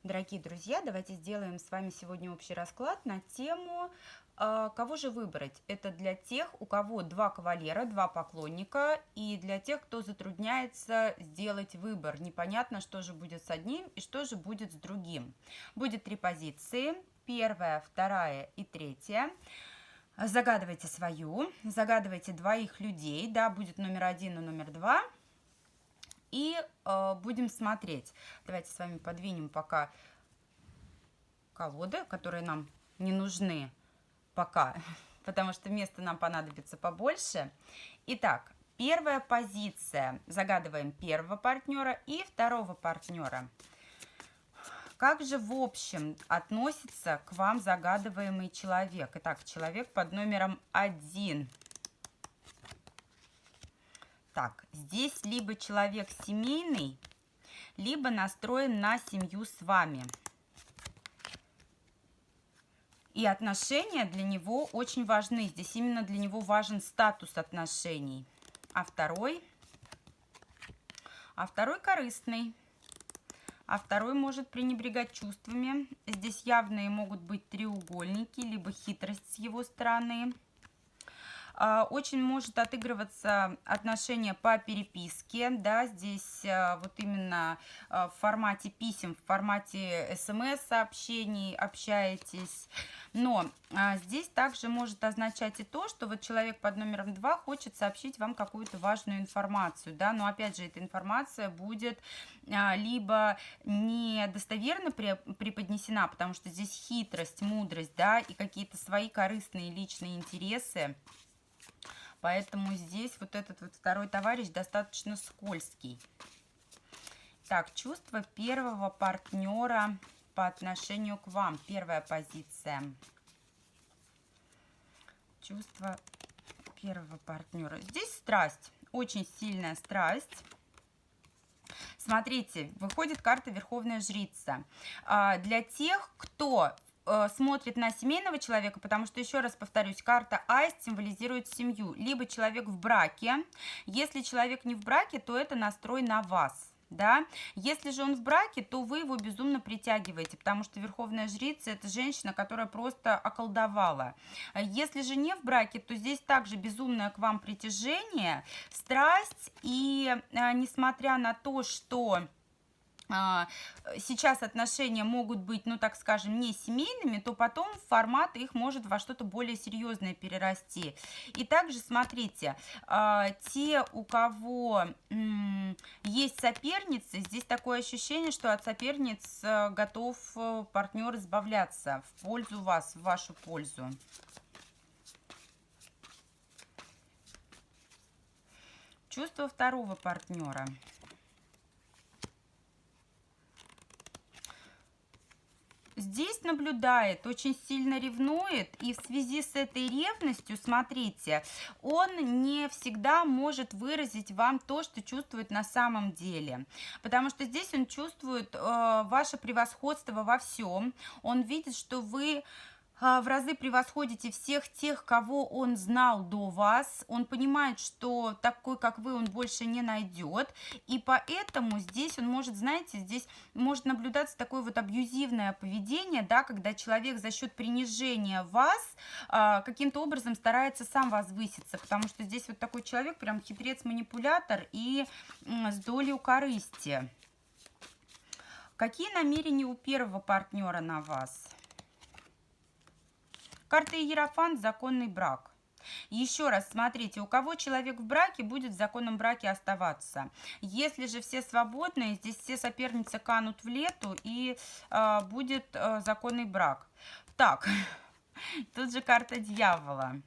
Дорогие друзья, давайте сделаем с вами сегодня общий расклад на тему, кого же выбрать. Это для тех, у кого два кавалера, два поклонника, и для тех, кто затрудняется сделать выбор. Непонятно, что же будет с одним и что же будет с другим. Будет три позиции. Первая, вторая и третья. Загадывайте свою, загадывайте двоих людей, да, будет номер один и номер два. И будем смотреть. Давайте с вами подвинем пока колоды, которые нам не нужны пока, потому что места нам понадобится побольше. Итак, первая позиция. Загадываем первого партнера и второго партнера. Как же в общем относится к вам загадываемый человек? Итак, человек под номером 1. Так, здесь либо человек семейный, либо настроен на семью с вами. И отношения для него очень важны. Здесь именно для него важен статус отношений. А второй корыстный. А второй может пренебрегать чувствами. Здесь явные могут быть треугольники, либо хитрость с его стороны. Очень может отыгрываться отношения по переписке, да, здесь вот именно в формате писем, в формате смс-сообщений общаетесь. Но здесь также может означать и то, что вот человек под номером 2 хочет сообщить вам какую-то важную информацию, да, но опять же эта информация будет либо недостоверно преподнесена, потому что здесь хитрость, мудрость, да, и какие-то свои корыстные личные интересы. Поэтому здесь вот этот вот второй товарищ достаточно скользкий. Так, чувство первого партнера по отношению к вам. Первая позиция. Чувство первого партнера. Здесь страсть, очень сильная страсть. Смотрите, выходит карта Верховная Жрица. Для тех, кто смотрит на семейного человека, потому что, еще раз повторюсь, карта Аист символизирует семью. Либо человек в браке. Если человек не в браке, то это настрой на вас. Да? Если же он в браке, то вы его безумно притягиваете, потому что Верховная Жрица – это женщина, которая просто околдовала. Если же не в браке, то здесь также безумное к вам притяжение, страсть, и несмотря на то, что сейчас отношения могут быть, ну так скажем, не семейными, то потом формат их может во что-то более серьезное перерасти. И также смотрите, те, у кого есть соперницы, здесь такое ощущение, что от соперниц готов партнер избавляться в пользу вас, в вашу пользу. Чувство второго партнера. Здесь наблюдает, очень сильно ревнует, и в связи с этой ревностью, смотрите, он не всегда может выразить вам то, что чувствует на самом деле, потому что здесь он чувствует ваше превосходство во всем, он видит, что вы в разы превосходите всех тех, кого он знал до вас. Он понимает, что такой, как вы, он больше не найдет. И поэтому здесь он может, знаете, здесь может наблюдаться такое вот абьюзивное поведение, да, когда человек за счет принижения вас каким-то образом старается сам возвыситься. Потому что здесь вот такой человек прям хитрец-манипулятор и с долей корысти. Какие намерения у первого партнера на вас? Карта Иерофант, законный брак. Еще раз смотрите, у кого человек в браке, будет в законном браке оставаться. Если же все свободные, здесь все соперницы канут в лету, и будет законный брак. Так, тут же карта дьявола.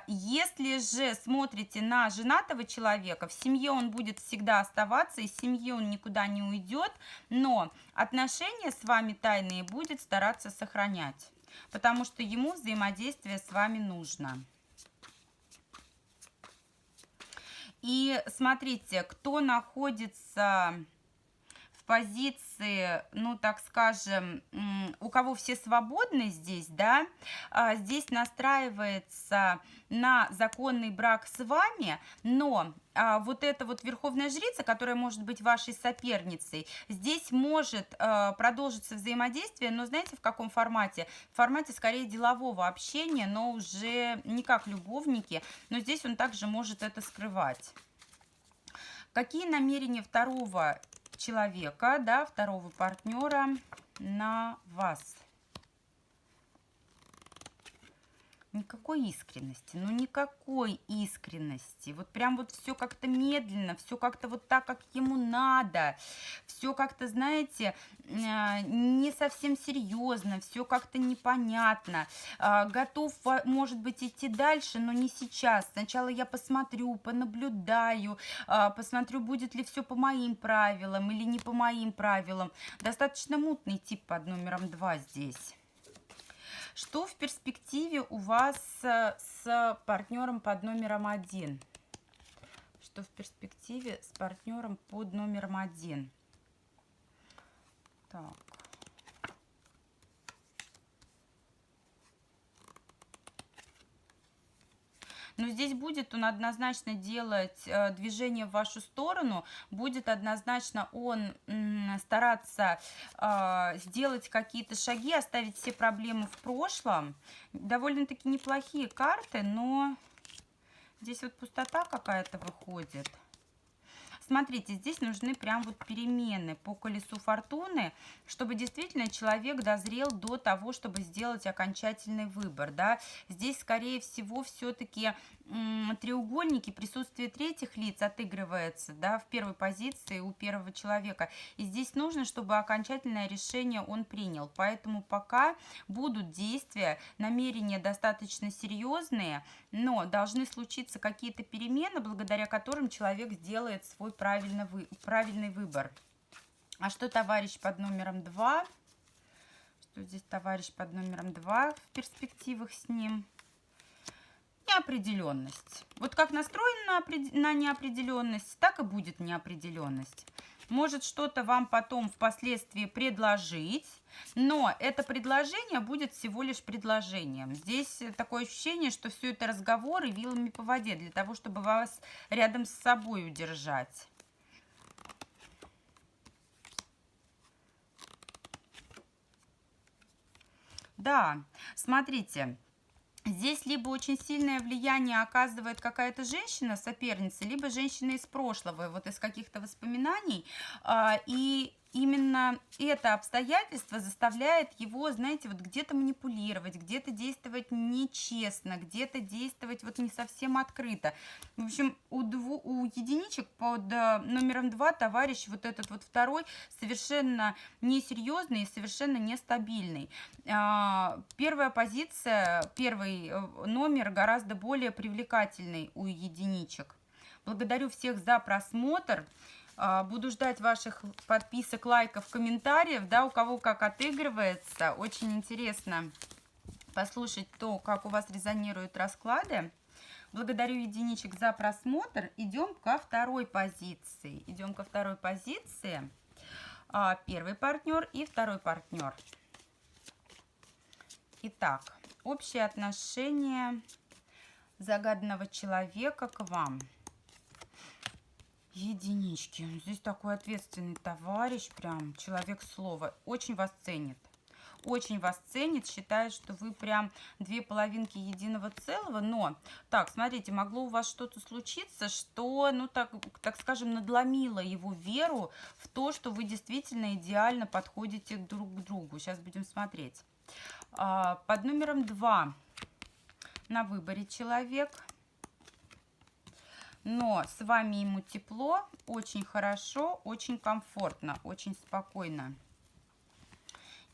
Если же смотрите на женатого человека, в семье он будет всегда оставаться, из семьи он никуда не уйдет, но отношения с вами тайные будет стараться сохранять, потому что ему взаимодействие с вами нужно. И смотрите, кто находится в позиции, ну, так скажем, у кого все свободны здесь, да, здесь настраивается на законный брак с вами, но вот эта вот верховная жрица, которая может быть вашей соперницей, здесь может продолжиться взаимодействие, но знаете, в каком формате? В формате скорее делового общения, но уже не как любовники, но здесь он также может это скрывать. Какие намерения второго человека, да, второго партнера на вас? Никакой искренности, ну никакой искренности. Вот прям вот все как-то медленно, все как-то вот так, как ему надо. Все как-то, знаете, не совсем серьезно, все как-то непонятно. Готов, может быть, идти дальше, но не сейчас. Сначала я посмотрю, понаблюдаю, посмотрю, будет ли все по моим правилам или не по моим правилам. Достаточно мутный тип под номером 2 здесь. Что в перспективе у вас с партнером под номером 1? Что в перспективе с партнером под номером 1? Так. Но здесь будет он однозначно делать движение в вашу сторону, будет однозначно он стараться сделать какие-то шаги, оставить все проблемы в прошлом. Довольно-таки неплохие карты, но здесь вот пустота какая-то выходит. Смотрите, здесь нужны прям вот перемены по колесу фортуны, чтобы действительно человек дозрел до того, чтобы сделать окончательный выбор, да. Здесь, скорее всего, все-таки треугольники, присутствие третьих лиц отыгрывается, да, в первой позиции у первого человека. И здесь нужно, чтобы окончательное решение он принял. Поэтому пока будут действия, намерения достаточно серьезные, но должны случиться какие-то перемены, благодаря которым человек сделает свой правильный выбор. А что товарищ под номером 2? Что здесь товарищ под номером 2 в перспективах с ним? Неопределенность. Вот как настроен на неопределенность, так и будет неопределенность. Может что-то вам потом впоследствии предложить, но это предложение будет всего лишь предложением. Здесь такое ощущение, что все это разговоры вилами по воде, для того, чтобы вас рядом с собой удержать. Да, смотрите. Здесь либо очень сильное влияние оказывает какая-то женщина, соперница, либо женщина из прошлого, вот из каких-то воспоминаний. И именно это обстоятельство заставляет его, знаете, вот где-то манипулировать, где-то действовать нечестно, где-то действовать вот не совсем открыто. В общем, у единичек под номером 2 товарищ вот этот вот второй совершенно несерьезный и совершенно нестабильный. Первая позиция, первый номер гораздо более привлекательный у единичек. Благодарю всех за просмотр. Буду ждать ваших подписок, лайков, комментариев, да, у кого как отыгрывается. Очень интересно послушать то, как у вас резонируют расклады. Благодарю единичек за просмотр. Идем ко второй позиции. Идем ко второй позиции. Первый партнер и второй партнер. Итак, общее отношение загаданного человека к вам. Единички. Здесь такой ответственный товарищ, прям человек слова. Очень вас ценит. Очень вас ценит, считает, что вы прям две половинки единого целого. Но, так, смотрите, могло у вас что-то случиться, что, ну, так скажем, надломило его веру в то, что вы действительно идеально подходите друг к другу. Сейчас будем смотреть. Под номером 2 на выборе человек. Но с вами ему тепло, очень хорошо, очень комфортно, очень спокойно.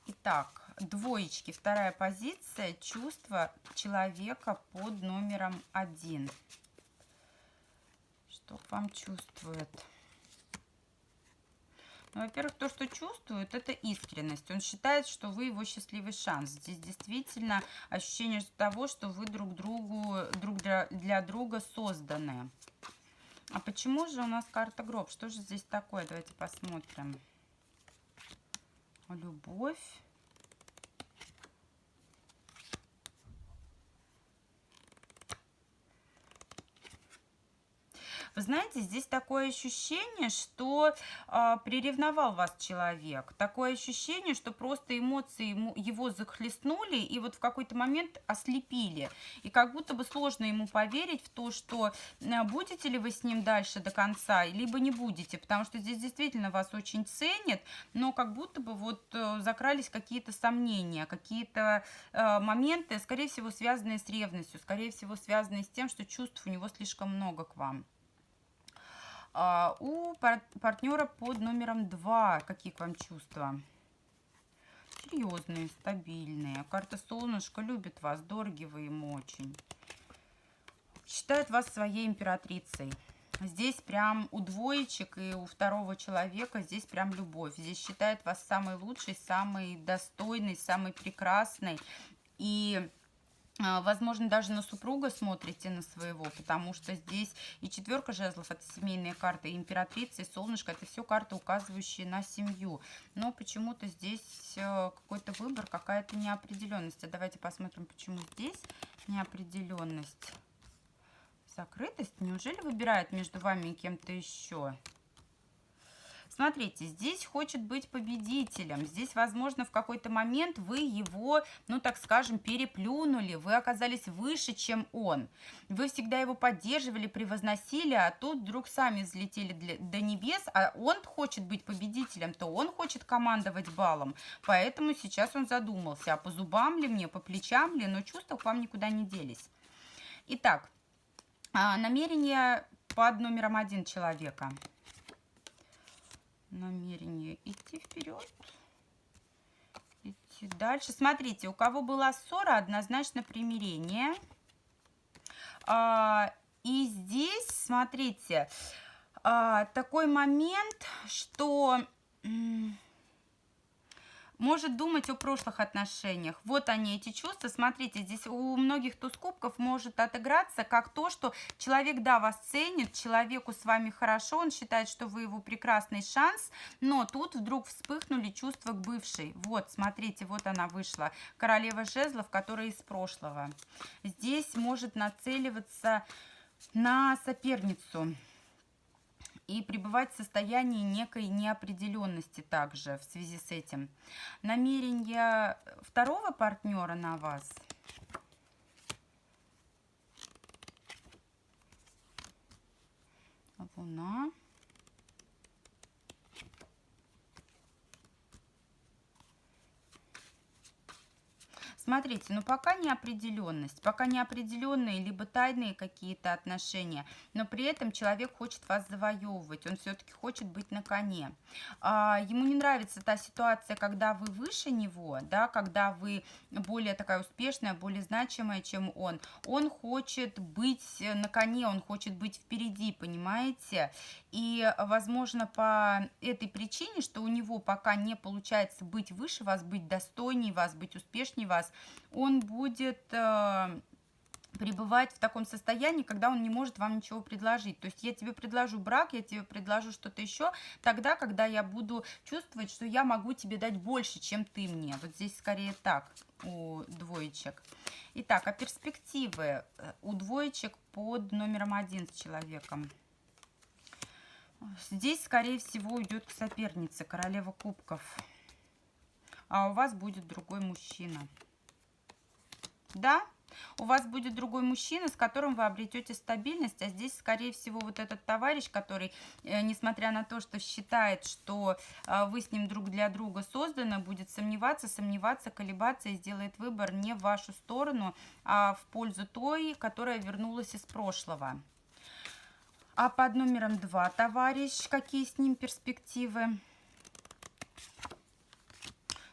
Итак, двоечки, вторая позиция, чувство человека под номером 1. Что к вам чувствует? Ну, во-первых, то, что чувствует, это искренность. Он считает, что вы его счастливый шанс. Здесь действительно ощущение того, что вы друг для друга созданы. А почему же у нас карта гроб? Что же здесь такое? Давайте посмотрим. любовь. Вы знаете, здесь такое ощущение, что приревновал вас человек. Такое ощущение, что просто эмоции его захлестнули и вот в какой-то момент ослепили. И как будто бы сложно ему поверить в то, что будете ли вы с ним дальше до конца, либо не будете. Потому что здесь действительно вас очень ценят, но как будто бы вот закрались какие-то сомнения, какие-то моменты, скорее всего, связанные с ревностью, скорее всего, связанные с тем, что чувств у него слишком много к вам. У партнера под номером 2 какие к вам чувства? Серьезные, стабильные. Карта солнышко, любит вас, дороги вы ему очень. Считает вас своей императрицей. Здесь прям у двоечек и у второго человека здесь прям любовь. Здесь считает вас самой лучшей, самой достойной, самой прекрасной. И возможно, даже на супруга смотрите, на своего, потому что здесь и четверка жезлов, это семейные карты, и императрица, и солнышко, это все карты, указывающие на семью. Но почему-то здесь какой-то выбор, какая-то неопределенность. А давайте посмотрим, почему здесь неопределенность. Закрытость? Неужели выбирает между вами и кем-то еще? Смотрите, здесь хочет быть победителем. Здесь, возможно, в какой-то момент вы его, ну, так скажем, переплюнули. Вы оказались выше, чем он. Вы всегда его поддерживали, превозносили, а тут вдруг сами взлетели до небес, а он хочет быть победителем, то он хочет командовать балом. Поэтому сейчас он задумался, а по зубам ли мне, по плечам ли, но чувства к вам никуда не делись. Итак, намерение под номером 1 человека. Намерение идти вперед, идти дальше. Смотрите, у кого была ссора, однозначно примирение. И здесь, смотрите, такой момент, что может думать о прошлых отношениях. Вот они, эти чувства. Смотрите, здесь у многих туз кубков может отыграться как то, что человек, да, вас ценит, человеку с вами хорошо, он считает, что вы его прекрасный шанс, но тут вдруг вспыхнули чувства к бывшей. Вот, смотрите, вот она вышла. Королева жезлов, которая из прошлого. Здесь может нацеливаться на соперницу и пребывать в состоянии некой неопределенности также в связи с этим. Намерение второго партнера на вас. Луна. Смотрите, ну пока неопределенность, пока неопределенные либо тайные какие-то отношения, но при этом человек хочет вас завоевывать, он все-таки хочет быть на коне. Ему не нравится та ситуация, когда вы выше него, да, когда вы более такая успешная, более значимая, чем он. Он хочет быть на коне, он хочет быть впереди, понимаете? И, возможно, по этой причине, что у него пока не получается быть выше вас, быть достойней вас, быть успешней вас, он будет пребывать в таком состоянии, когда он не может вам ничего предложить. То есть я тебе предложу брак, я тебе предложу что-то еще, тогда, когда я буду чувствовать, что я могу тебе дать больше, чем ты мне. Вот здесь скорее так у двоечек. Итак, а перспективы у двоечек под номером 1 с человеком. Здесь, скорее всего, идет к сопернице, королева кубков. А у вас будет другой мужчина. Да, у вас будет другой мужчина, с которым вы обретете стабильность, а здесь, скорее всего, вот этот товарищ, который, несмотря на то, что считает, что вы с ним друг для друга созданы, будет сомневаться, колебаться и сделает выбор не в вашу сторону, а в пользу той, которая вернулась из прошлого. А под номером 2 товарищ, какие с ним перспективы?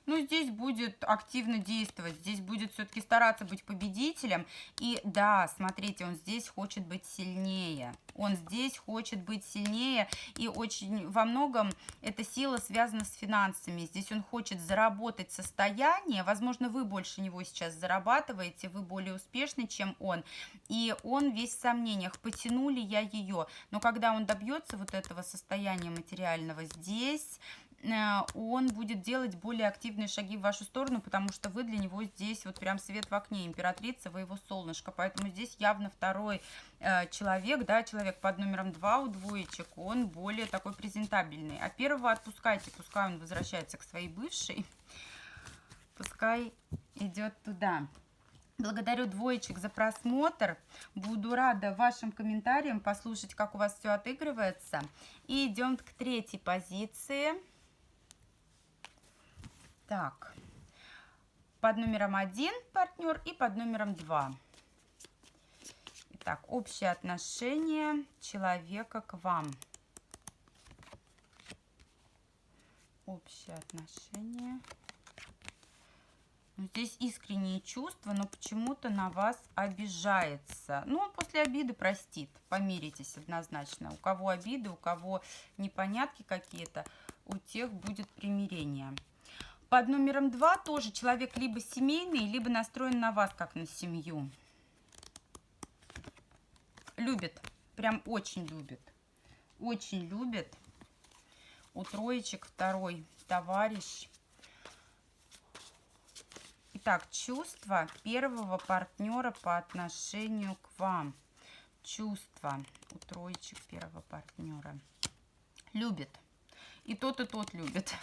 Ну, здесь будет активно действовать, здесь будет все-таки стараться быть победителем. И да, смотрите, он здесь хочет быть сильнее. Он здесь хочет быть сильнее, и очень во многом эта сила связана с финансами. Здесь он хочет заработать состояние, возможно, вы больше него сейчас зарабатываете, вы более успешны, чем он, и он весь в сомнениях, потяну ли я ее. Но когда он добьется вот этого состояния материального, здесь он будет делать более активные шаги в вашу сторону, потому что вы для него здесь вот прям свет в окне, императрица, вы его солнышко. Поэтому здесь явно второй человек, да, человек под номером 2 у двоечек, он более такой презентабельный. А первого отпускайте, пускай он возвращается к своей бывшей, пускай идет туда. Благодарю двоечек за просмотр. Буду рада вашим комментариям, послушать, как у вас все отыгрывается. И идем к третьей позиции. Так, под номером 1 партнер и под номером 2. Итак, общее отношение человека к вам. Общее отношение. Здесь искренние чувства, но почему-то на вас обижается. Ну, он после обиды простит, помиритесь однозначно. У кого обиды, у кого непонятки какие-то, у тех будет примирение. Под номером 2 тоже человек либо семейный, либо настроен на вас, как на семью. Любит, прям очень любит. Очень любит. У троечек второй товарищ. Итак, чувства первого партнера по отношению к вам. Чувства у троечек первого партнера. Любит. И тот любит.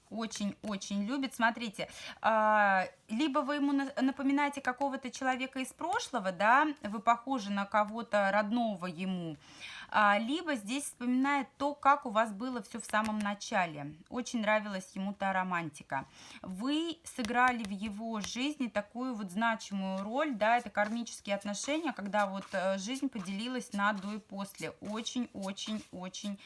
Очень-очень любит. Смотрите, либо вы ему напоминаете какого-то человека из прошлого, да, вы похожи на кого-то родного ему, либо здесь вспоминает то, как у вас было все в самом начале. Очень нравилась ему та романтика. Вы сыграли в его жизни такую вот значимую роль, да, это кармические отношения, когда вот жизнь поделилась на до и после. Очень-очень-очень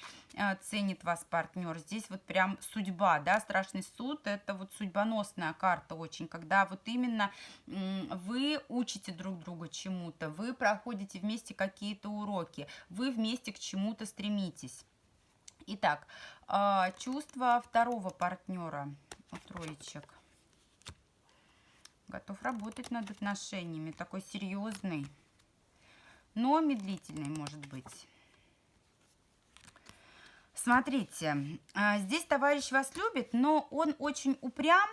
ценит вас партнер. Здесь вот прям судьба, да, страшный суд, это вот судьбоносная карта очень, когда вот именно вы учите друг друга чему-то, вы проходите вместе какие-то уроки, вы вместе к чему-то стремитесь. Итак, чувство второго партнера у троечек. Готов работать над отношениями, такой серьезный, но медлительный может быть. Смотрите, здесь товарищ вас любит, но он очень упрям,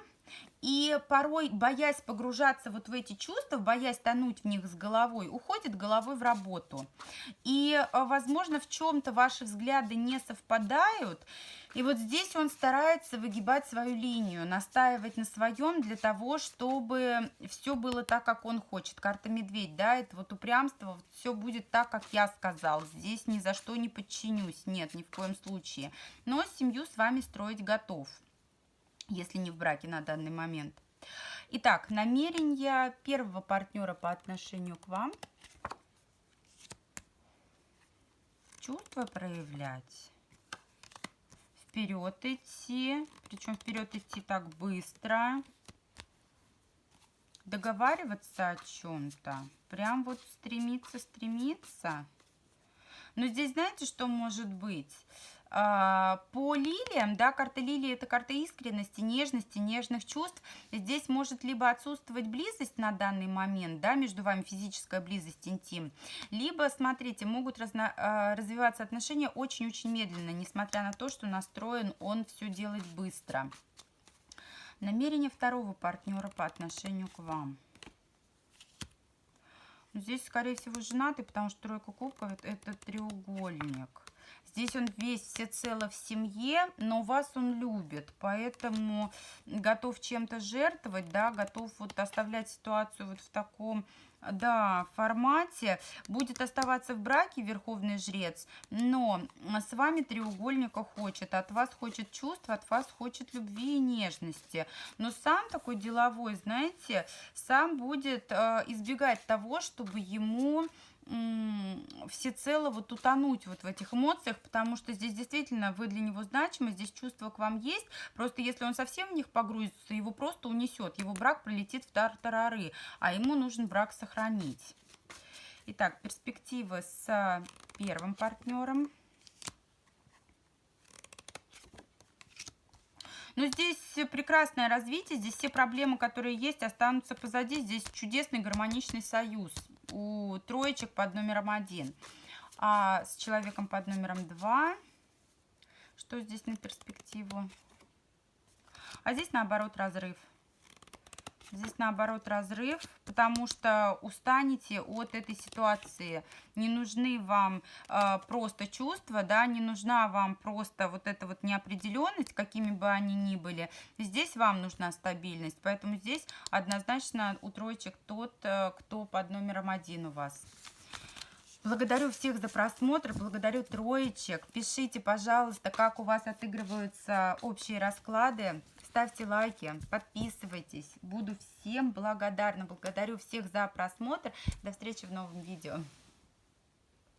и порой, боясь погружаться вот в эти чувства, боясь тонуть в них с головой, уходит головой в работу. И, возможно, в чем-то ваши взгляды не совпадают, и вот здесь он старается выгибать свою линию, настаивать на своем для того, чтобы все было так, как он хочет. Карта медведь, да, это вот упрямство, вот все будет так, как я сказал. Здесь ни за что не подчинюсь, нет, ни в коем случае. Но семью с вами строить готов, если не в браке на данный момент. Итак, намерения первого партнера по отношению к вам. Чувства проявлять. Вперед идти, причем вперед идти так быстро, договариваться о чем-то, прям вот стремиться. Но здесь знаете, что может быть? По лилиям, да, карта лилии — это карта искренности, нежности, нежных чувств. Здесь может либо отсутствовать близость на данный момент, да, между вами физическая близость, интим, либо, смотрите, могут развиваться отношения очень-очень медленно, несмотря на то, что настроен он все делать быстро. Намерение второго партнера по отношению к вам. Здесь, скорее всего, женатый, потому что тройка кубков — это треугольник. Здесь он весь всецело в семье, но вас он любит, поэтому готов чем-то жертвовать, да, готов вот оставлять ситуацию вот в таком, да, формате. Будет оставаться в браке верховный жрец, но с вами треугольника хочет, от вас хочет чувства, от вас хочет любви и нежности. Но сам такой деловой, знаете, сам будет избегать того, чтобы ему всецело вот утонуть вот в этих эмоциях, потому что здесь действительно вы для него значимы, здесь чувства к вам есть, просто если он совсем в них погрузится, его просто унесет, его брак пролетит в тартарары, а ему нужен брак сохранить. Итак, перспективы с первым партнером. Но здесь прекрасное развитие, здесь все проблемы, которые есть, останутся позади, здесь чудесный гармоничный союз у троечек под номером 1. А с человеком под номером 2, что здесь на перспективу? А здесь наоборот разрыв. Здесь наоборот разрыв, потому что устанете от этой ситуации. Не нужны вам просто чувства, да, не нужна вам просто вот эта вот неопределенность, какими бы они ни были. Здесь вам нужна стабильность, поэтому здесь однозначно у троечек тот, кто под номером 1 у вас. Благодарю всех за просмотр, благодарю троечек. Пишите, пожалуйста, как у вас отыгрываются общие расклады. Ставьте лайки, подписывайтесь. Буду всем благодарна. Благодарю всех за просмотр. До встречи в новом видео.